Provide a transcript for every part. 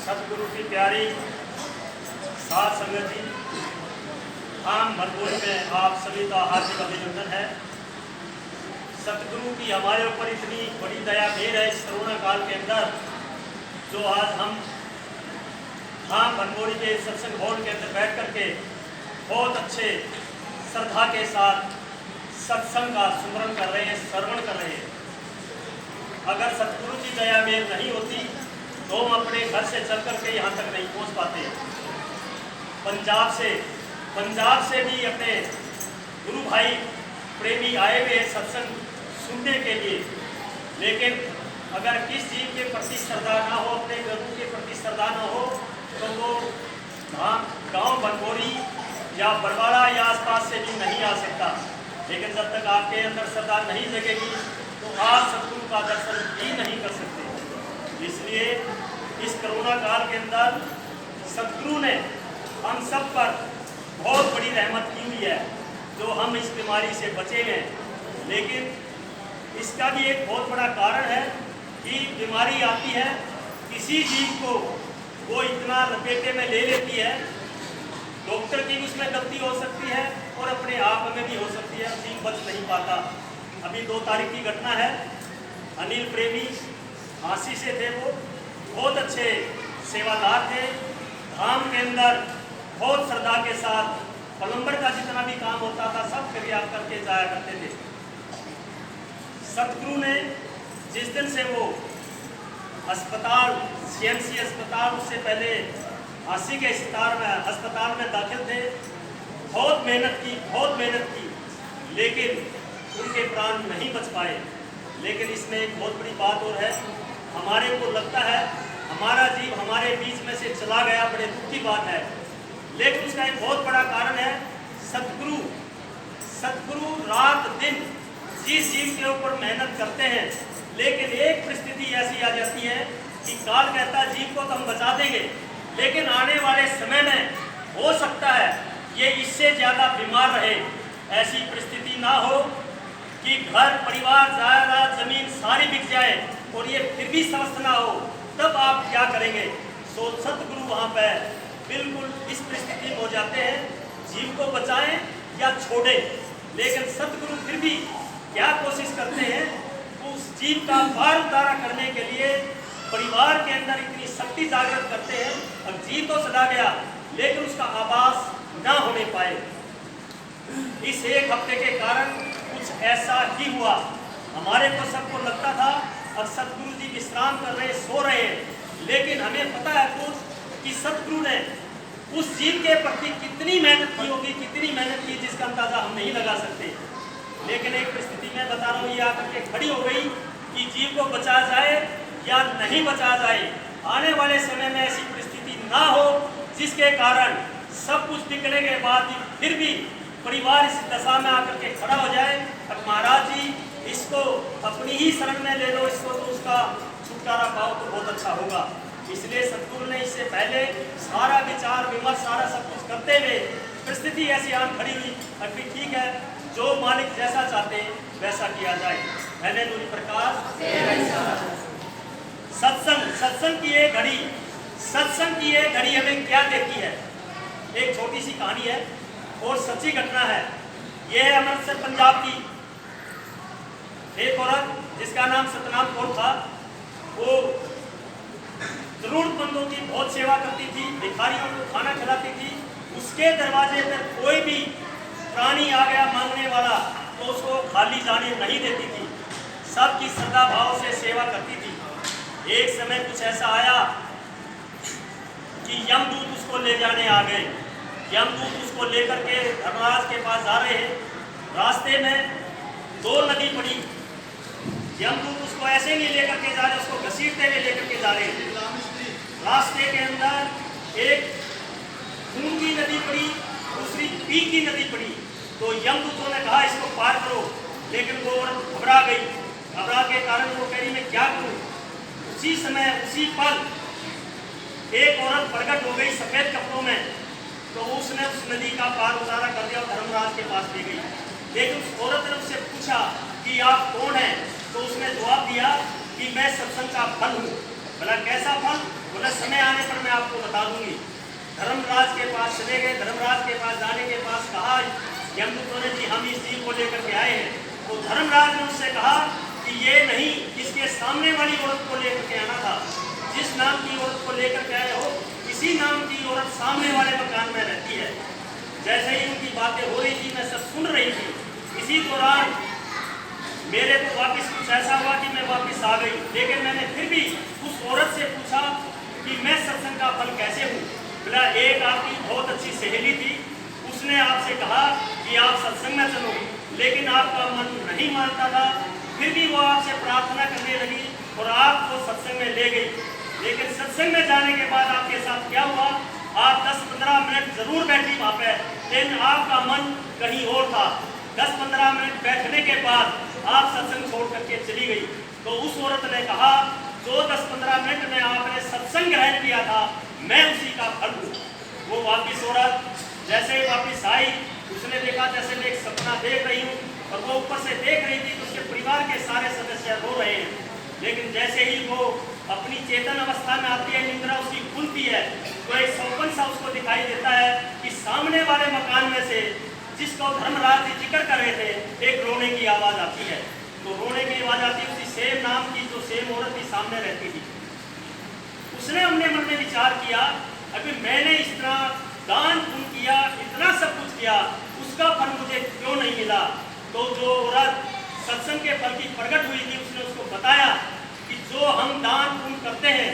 सतगुरु की प्यारी साथ संगत जी, हम भरपूर में आप सभी का हार्दिक अभिनंदन है। सतगुरु की हमारे ऊपर इतनी बड़ी दया मेहर है इस कोरोना काल के अंदर, जो आज हम भरपूरी के सत्संग हॉल के अंदर बैठ करके बहुत अच्छे श्रद्धा के साथ सत्संग का सुमरन कर रहे हैं, श्रवण कर रहे हैं। अगर सतगुरु की दया मेहर नहीं होती तो हम अपने घर से चल करके यहाँ तक नहीं पहुँच पाते। पंजाब से भी अपने गुरु भाई प्रेमी आए हुए सत्संग सुनने के लिए, लेकिन अगर किस जीव के प्रति श्रद्धा ना हो, अपने गुरु के प्रति श्रद्धा ना हो, तो वो गांव बनबोरी या बरवाड़ा या आसपास से भी नहीं आ सकता। लेकिन जब तक आपके अंदर श्रद्धा नहीं जगेगी तो आप सतगुरु का दर्शन भी नहीं कर सकते। इसलिए इस कोरोना काल के अंदर सतगुरु ने हम सब पर बहुत बड़ी रहमत की हुई है, जो हम इस बीमारी से बचे हैं। लेकिन इसका भी एक बहुत बड़ा कारण है कि बीमारी आती है, किसी जीव को वो इतना लपेटे में ले लेती है, डॉक्टर की उसमें गलती हो सकती है और अपने आप में भी हो सकती है, जीव बच नहीं पाता। अभी 2 तारीख की घटना है, अनिल प्रेमी झांसी से थे, वो बहुत अच्छे सेवादार थे, धाम के अंदर बहुत श्रद्धा के साथ प्लम्बर का जितना भी काम होता था सब क्रिया करके जाया करते थे। सतगुरु ने जिस दिन से वो अस्पताल CMC अस्पताल, उससे पहले झांसी के अस्पताल में दाखिल थे, बहुत मेहनत की, लेकिन उनके प्राण नहीं बच पाए। लेकिन इसमें एक बहुत बड़ी बात और है, हमारे को लगता है हमारा जीव हमारे बीच में से चला गया, बड़े दुख की बात है। लेकिन उसका एक बहुत बड़ा कारण है सतगुरु रात दिन जिस जीव के ऊपर मेहनत करते हैं, लेकिन एक परिस्थिति ऐसी आ जाती है कि काल कहता है जीव को तो हम बचा देंगे, लेकिन आने वाले समय में हो सकता है ये इससे ज़्यादा बीमार रहे। ऐसी परिस्थिति ना हो कि घर परिवार जायदाद जमीन सारी बिक जाए और ये फिर भी स्वस्थ ना हो, तब आप क्या करेंगे? सो सतगुरु वहाँ पर बिल्कुल इस परिस्थिति में हो जाते हैं, जीव को बचाएं या छोड़ें। लेकिन सतगुरु फिर भी क्या कोशिश करते हैं, उस जीव का पार उतारा करने के लिए परिवार के अंदर इतनी शक्ति जागृत करते हैं। अब जीव तो सदा गया, लेकिन उसका आभास ना होने पाए। इस एक हफ्ते के कारण कुछ ऐसा ही हुआ। हमारे को सबको लगता था अब सतगुरु जी विश्राम कर रहे, सो रहे हैं, लेकिन हमें पता है खुद कि सतगुरु ने उस जीव के प्रति कितनी मेहनत की होगी, कितनी मेहनत की, जिसका अंदाजा हम नहीं लगा सकते। लेकिन एक परिस्थिति में बता रहा हूँ, ये आकर के खड़ी हो गई कि जीव को बचाया जाए या नहीं बचाया जाए। आने वाले समय में ऐसी परिस्थिति ना हो जिसके कारण सब कुछ बिकने के बाद फिर भी परिवार इस दशा में आकर के खड़ा हो जाए, अब महाराज जी इसको अपनी ही शरण में ले लो, इसको तो उसका छुटकारा पाओ तो बहुत अच्छा होगा। इसलिए सतगुरु ने इससे पहले सारा विचार विमर्श सारा सब कुछ करते हुए परिस्थिति ऐसी आन खड़ी हुई, अभी ठीक है, जो मालिक जैसा चाहते हैं वैसा किया जाए। मैंने नूरी प्रकाश सत्संग की ये घड़ी हमें क्या देती है? एक छोटी सी कहानी है और सच्ची घटना है। यह है अमृतसर पंजाब की एक औरत जिसका नाम सतनाम कौर था। वो जरूरतमंदों की बहुत सेवा करती थी, भिखारियों को खाना खिलाती थी। उसके दरवाजे पर कोई भी प्राणी आ गया मांगने वाला तो उसको खाली जाने नहीं देती थी, सबकी श्रद्धा भाव से सेवा करती थी। एक समय कुछ ऐसा आया कि यमदूत उसको ले जाने आ गए। यमदूत उसको लेकर के धर्मराज के पास जा रहे हैं, रास्ते में 2 नदी पड़ी। यमदूत उसको ऐसे नहीं लेकर के जा रहे, उसको घसीटते हुए लेकर के जा रहे हैं। रास्ते के अंदर एक खून की नदी पड़ी, दूसरी पी की नदी पड़ी। तो यमदूतों ने कहा इसको पार करो, लेकिन वो औरत घबरा गई। घबरा के कारण वो कह रही मैं क्या करूं? उसी समय उसी पल एक औरत प्रकट हो गई सफेद कपड़ों में, तो उसने उस नदी का पार उतारा कर दिया और धर्मराज के पास ले गई। लेकिन उस औरत ने उससे पूछा कि आप कौन हैं? तो उसने जवाब दिया कि मैं सत्संग का फल हूँ। बोला कैसा फल? बोला समय आने पर मैं आपको बता दूंगी। धर्मराज के पास चले गए। धर्मराज के पास जाने के पास कहा यमदूतों ने जी हम इस जीव को लेकर के आए हैं। तो धर्मराज ने उससे कहा कि ये नहीं, इसके सामने वाली औरत को लेकर के आना था। जिस नाम की औरत को लेकर के आए हो, इसी नाम की औरत सामने वाले मकान में रहती है। जैसे ही उनकी बातें हो रही थी, मैं सब सुन रही थी। इसी दौरान मेरे को वापस कुछ ऐसा हुआ कि मैं वापस आ गई। लेकिन मैंने फिर भी उस औरत से पूछा कि मैं सत्संग का फल कैसे हूँ। बोला एक आपकी बहुत अच्छी सहेली थी, उसने आपसे कहा कि आप सत्संग में चलो, लेकिन आपका मन नहीं मानता था। फिर भी वो आपसे प्रार्थना करने लगी और आपको सत्संग में ले गई। लेकिन सत्संग में जाने के बाद आपके साथ क्या हुआ, आप 10-15 मिनट जरूर बैठी वहाँ पे, लेकिन आपका मन कहीं और था। 10-15 मिनट बैठने के बाद आप सत्संग छोड़ करके चली गई। तो उस औरत ने कहा जो 10-15 मिनट में आपने सत्संग ग्रहण किया था, मैं उसी का फल हूँ। वो वापिस औरत जैसे ही वापिस आई, उसने देखा जैसे मैं एक सपना देख रही हूँ, और वो ऊपर से देख रही थी कि उसके परिवार के सारे सदस्य रो रहे हैं। लेकिन जैसे ही वो अपनी चेतन अवस्था में आती है, निंद्रा उसकी खुलती है, तो एक सौपन सा उसको दिखाई देता है कि सामने वाले मकान में से, जिसको धर्मराज जी जिक्र कर रहे थे, एक रोने की आवाज आती है। तो रोने की आवाज आती है, उसी सेम नाम की जो सेम औरत भी सामने रहती थी। उसने अपने मन में विचार किया, अभी मैंने इस तरह दान पुण्य किया, इतना सब कुछ किया, उसका फल मुझे क्यों नहीं मिला। तो जो औरत सत्संग के फल की प्रकट हुई थी, उसने उसको बताया कि जो हम दान पुण्य करते हैं,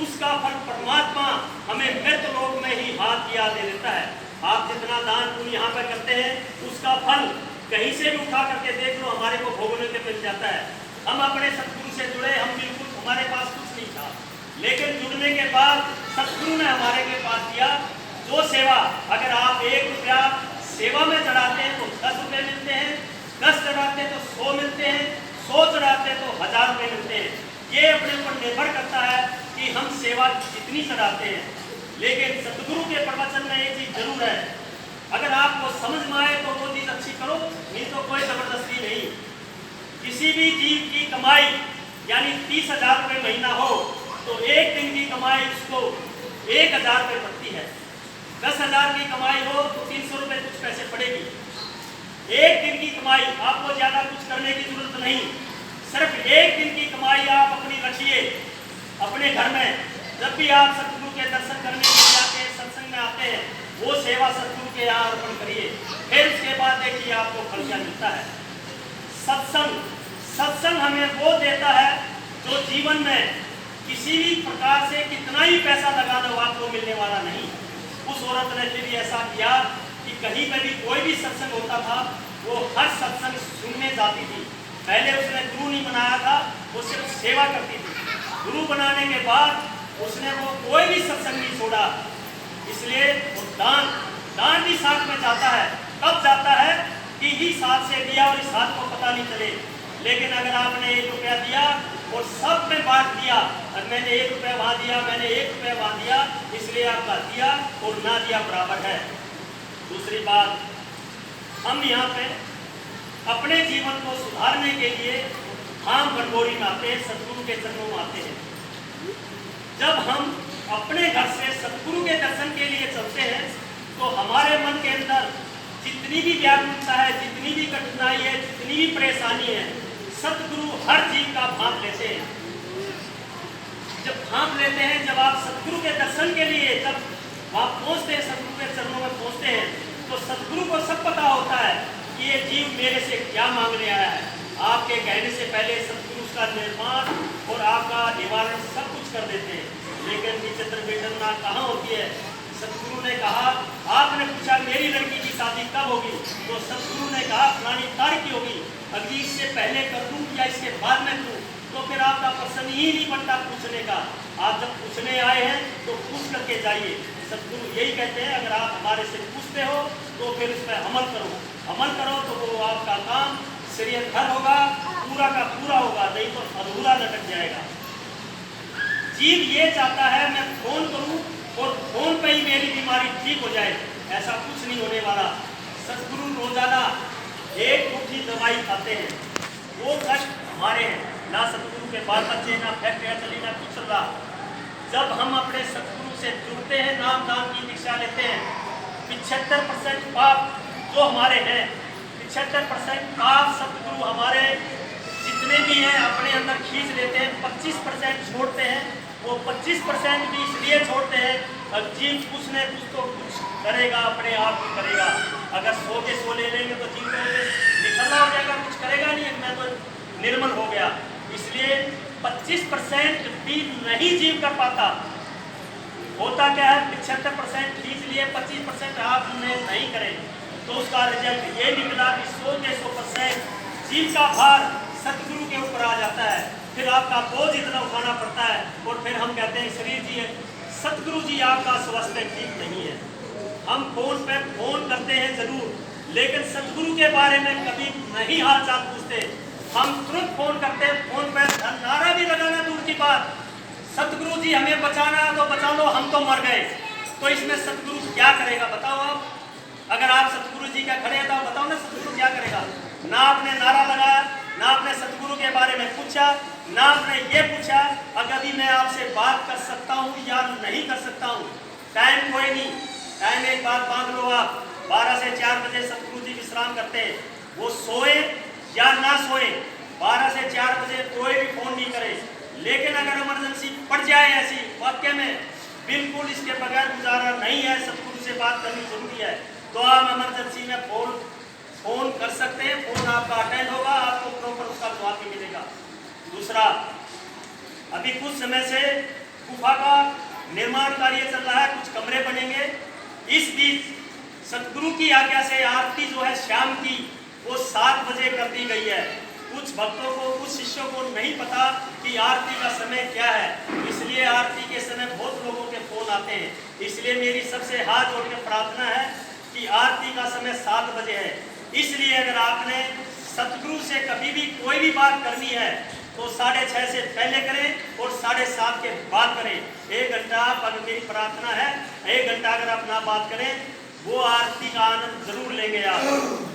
उसका फल परमात्मा हमें मृत लोक में ही हाथ किया दे देता है। आप जितना दान पुण्य यहाँ पर करते हैं, उसका फल कहीं से भी उठा करके देख लो, हमारे को भोगने के मिल जाता है। हम अपने सतगुरु से जुड़े, हम बिल्कुल, हमारे पास कुछ नहीं था, लेकिन जुड़ने के बाद सतगुरु ने हमारे के पास दिया। जो सेवा, अगर आप 1 रुपया सेवा में चढ़ाते हैं तो 10 रुपये मिलते हैं, 10 चढ़ाते हैं तो 100 मिलते हैं, 100 चढ़ाते हैं तो 1000 रुपये मिलते हैं। ये अपने ऊपर निर्भर करता है कि हम सेवा कितनी चढ़ाते हैं। लेकिन सतगुरु के प्रवचन में एक चीज जरूर है, अगर आपको समझ में आए तो वो चीज अच्छी करो, नहीं तो कोई जबरदस्ती नहीं। किसी भी जीव की कमाई यानी 30,000 रुपये महीना हो, तो एक दिन की कमाई उसको 1,000 रुपये पड़ती है। 10,000 की कमाई हो तो 300 रुपये कुछ पैसे पड़ेगी। एक दिन की कमाई, आपको ज्यादा कुछ करने की जरूरत नहीं, सिर्फ एक दिन की कमाई आप अपनी रखिए अपने घर में। जब भी आप सतगुरु के दर्शन करने के लिए आते हैं, सत्संग में आते हैं, वो सेवा सतगुरु के यहाँ अर्पण करिए। फिर उसके बाद देखिए आपको फल क्या मिलता है। सत्संग हमें वो देता है जो जीवन में किसी भी प्रकार से कितना ही पैसा लगा दो आपको मिलने वाला नहीं। उस औरत ने फिर ऐसा किया कि कहीं पर भी कोई भी सत्संग होता था, वो हर सत्संग सुनने जाती थी। पहले उसने गुरु नहीं बनाया था, वो सिर्फ सेवा करती थी। गुरु बनाने के बाद उसने वो कोई भी सत्संग नहीं छोड़ा। इसलिए वो दान भी साथ में जाता है। कब जाता है कि ही साथ से दिया और इस हाथ को पता नहीं चले। लेकिन अगर आपने 1 रुपया दिया और सब में बांट दिया, और मैंने 1 रुपया वहाँ दिया, मैंने 1 रुपया वहाँ दिया, इसलिए आपका दिया और ना दिया बराबर है। दूसरी बात, हम यहाँ पे अपने जीवन को सुधारने के लिए धाम भंडोरी में आते हैं, सतगुरु के चरणों में आते हैं। जब हम अपने घर से सतगुरु के दर्शन के लिए चलते हैं, तो हमारे मन के अंदर जितनी भी व्याकुलता है, जितनी भी कठिनाई है, जितनी भी परेशानी है, सतगुरु हर जीव का भांप लेते हैं। जब भांप लेते हैं, जब आप सतगुरु के दर्शन के लिए जब आप पहुँचते हैं, सतगुरु के चरणों में पहुँचते हैं, तो सतगुरु को सब पता होता है कि ये जीव मेरे से क्या मांगने आया है। आपके कहने से पहले सतगुरु उसका निर्माण और आपका निवारण सब कुछ कर देते हैं। लेकिन विचित्र विडंबना कहाँ होती है। सतगुरु ने कहा, आपने पूछा मेरी लड़की की शादी कब होगी, तो सतगुरु ने कहा फलानी तारीख की होगी। अभी इससे पहले कर दूं या इसके बाद में दूं, तो फिर आपका प्रश्न ही नहीं बनता पूछने का। आप जब पूछने आए हैं तो पूछ करके जाइए। सतगुरु यही कहते हैं, अगर आप हमारे से पूछते हो तो फिर उस पर अमल करो। अमल करो तो वो आपका काम श्रेयस्कर होगा, पूरा का पूरा होगा, नहीं तो अधूरा लटक जाएगा। जीव ये चाहता है मैं फोन करूं और फोन पे ही मेरी बीमारी ठीक हो जाए, ऐसा कुछ नहीं होने वाला। सतगुरु रोजाना 1 मुट्ठी दवाई खाते हैं, वो कष्ट हमारे हैं। ना सतगुरु के बाल बच्चे, ना फैक्ट्रियाँ चली, ना कुछ चल रहा। जब हम अपने सतगुरु से जुड़ते हैं, नाम दान की दीक्षा लेते हैं, 75% पाप जो हमारे हैं, 75% पाप सतगुरु हमारे जितने भी हैं अपने अंदर खींच लेते हैं। 25% छोड़ते हैं। वो 25% भी इसलिए छोड़ते हैं अब जीव कुछ न कुछ तो कुछ करेगा, अपने आप ही करेगा। अगर 100 के 100 ले लेंगे तो जीव तो निकलना हो जाएगा, कुछ करेगा नहीं, मैं तो निर्मल हो गया। इसलिए 25% भी नहीं जीव कर पाता। होता क्या है, 75% खींच लिए, 25% आपने नहीं करे, तो उसका रिजल्ट ये निकला कि 100 के 100% जीव का भार सतगुरु के ऊपर आ जाता है। फिर आपका बोझ इतना उठाना पड़ता है और फिर हम कहते हैं शरीर जी, सतगुरु जी आपका स्वास्थ्य ठीक नहीं है। हम फोन पे फोन करते हैं जरूर, लेकिन सतगुरु के बारे में कभी नहीं हाल चाल पूछते। हम तुरंत फोन करते हैं, फोन पे नारा भी लगाना दूर की बात, सतगुरु जी हमें बचाना तो बचा लो, हम तो मर गए। तो इसमें सतगुरु क्या करेगा बताओ आप? अगर आप सतगुरु जी का खड़े हैं तो बताओ ना सतगुरु क्या करेगा? ना आपने नारा लगाया, ना आपने सतगुरु के बारे में पूछा, ना आपने ये पूछा अगर मैं आपसे बात कर सकता हूँ या नहीं कर सकता हूँ। टाइम कोई नहीं, टाइम एक बात बांध लो आप, 12 से 4 बजे सतगुरु जी विश्राम करते हैं। वो सोए या ना सोए, 12 से 4 बजे कोई भी फोन नहीं करे। लेकिन अगर इमरजेंसी पड़ जाए ऐसी वाक्य में, बिल्कुल इसके बगैर गुजारा नहीं है, सतगुरु से बात करनी जरूरी है, तो आप इमरजेंसी में फोन कर सकते हैं। फोन आपका अटेंड होगा, आपको प्रॉपर उसका जवाब भी मिलेगा। दूसरा, अभी कुछ समय से गुफा का निर्माण कार्य चल रहा है, कुछ कमरे बनेंगे। इस बीच सतगुरु की आज्ञा से आरती जो है शाम की, वो 7 बजे कर दी गई है। कुछ भक्तों को, कुछ शिष्यों को नहीं पता कि आरती का समय क्या है, इसलिए आरती के समय बहुत लोगों के फोन आते हैं। इसलिए मेरी सबसे हाथ जोड़ के प्रार्थना है कि आरती का समय 7 बजे है। इसलिए अगर आपने सतगुरु से कभी भी कोई भी बात करनी है तो 6:30 से पहले करें और 7:30 के बाद करें। 1 घंटा पर मेरी प्रार्थना है, 1 घंटा अगर आप ना बात करें, वो आरती का आनंद जरूर लेंगे आप।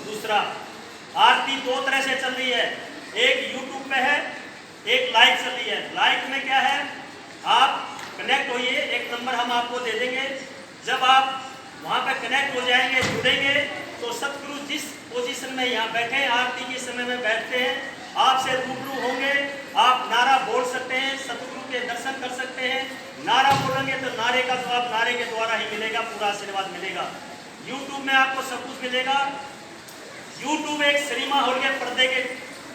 दूसरा, आरती 2 तरह से चल रही है, एक यूट्यूब पे है, एक लाइव चल रही है। लाइव में क्या है, आप कनेक्ट होइए, एक नंबर हम आपको दे देंगे। जब आप वहाँ पे कनेक्ट हो जाएंगे, जुड़ेंगे, तो सतगुरु जिस पोजीशन में यहाँ बैठे हैं, आरती के समय में बैठते हैं, आपसे रूबरू होंगे। आप नारा बोल सकते हैं, सतगुरु के दर्शन कर सकते हैं। नारा बोलेंगे तो नारे का जवाब नारे के द्वारा ही मिलेगा, पूरा आशीर्वाद मिलेगा। यूट्यूब में आपको सब कुछ मिलेगा। यूट्यूब एक सिनेमा हॉल के पर्दे के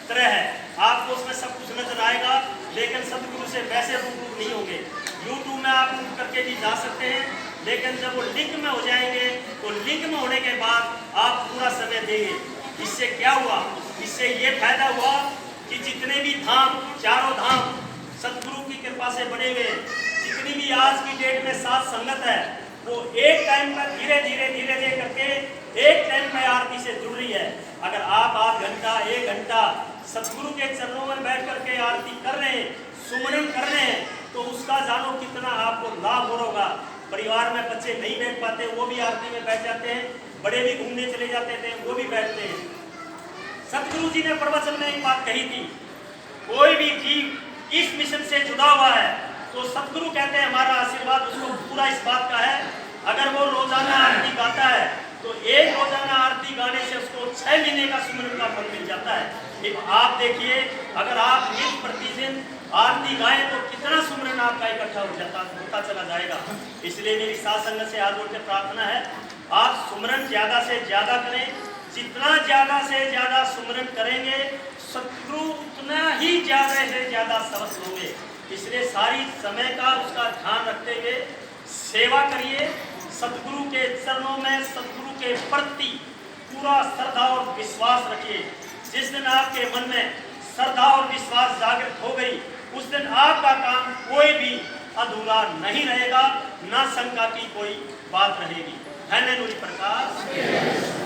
तरह है, आपको उसमें सब कुछ नजर आएगा, लेकिन सतगुरु से वैसे रूबरू नहीं होंगे। यूट्यूब में आप करके भी जा सकते हैं, लेकिन जब वो लिंक में हो जाएंगे तो लिंक में होने के बाद आप पूरा समय देंगे। इससे क्या हुआ? इससे ये फायदा हुआ कि जितने भी धाम, चारों धाम सतगुरु की कृपा से बने हुए, जितनी भी आज की डेट में साथ संगत है, वो एक टाइम पर धीरे धीरे करके एक टाइम में आरती से जुड़ रही है। अगर आप आध घंटा, 1 घंटा सतगुरु के चरणों में बैठ करके आरती कर रहे हैं, सुमरन कर रहे हैं, तो उसका जानो कितना आपको लाभ हो रहा होगा। परिवार में बच्चे नहीं बैठ पाते, वो भी आरती में बैठ जाते हैं, बड़े भी घूमने चले जाते थे, वो भी बैठते हैं। सतगुरु जी ने प्रवचन में एक बात कही थी, कोई भी जीव इस मिशन से जुड़ा हुआ है तो सतगुरु कहते हैं हमारा आशीर्वाद उसको पूरा इस बात का है, अगर वो रोजाना आरती गाता है तो एक रोजाना आरती गाने से उसको 6 महीने का सुमरन का फल मिल जाता है। आप देखिए, अगर आप नित्य प्रतिदिन आरती गाएं तो कितना सुमरन आपका इकट्ठा होता चला जाएगा। इसलिए मेरी साथ संगत से हाथ जोड़ के प्रार्थना है, आप सुमरन ज्यादा से ज्यादा करें। जितना ज्यादा से ज्यादा सुमरन करेंगे, सतगुरु उतना ही ज्यादा से ज्यादा सवस होंगे। इसलिए सारी समय का उसका ध्यान रखते हुए सेवा करिए। सतगुरु के चरणों में सतगुरु के प्रति पूरा श्रद्धा और विश्वास रखिए। जिस दिन आपके मन में श्रद्धा और विश्वास जागृत हो गई, उस दिन आपका काम कोई भी अधूरा नहीं रहेगा, ना शंका की कोई बात रहेगी। है नूरी प्रकाश।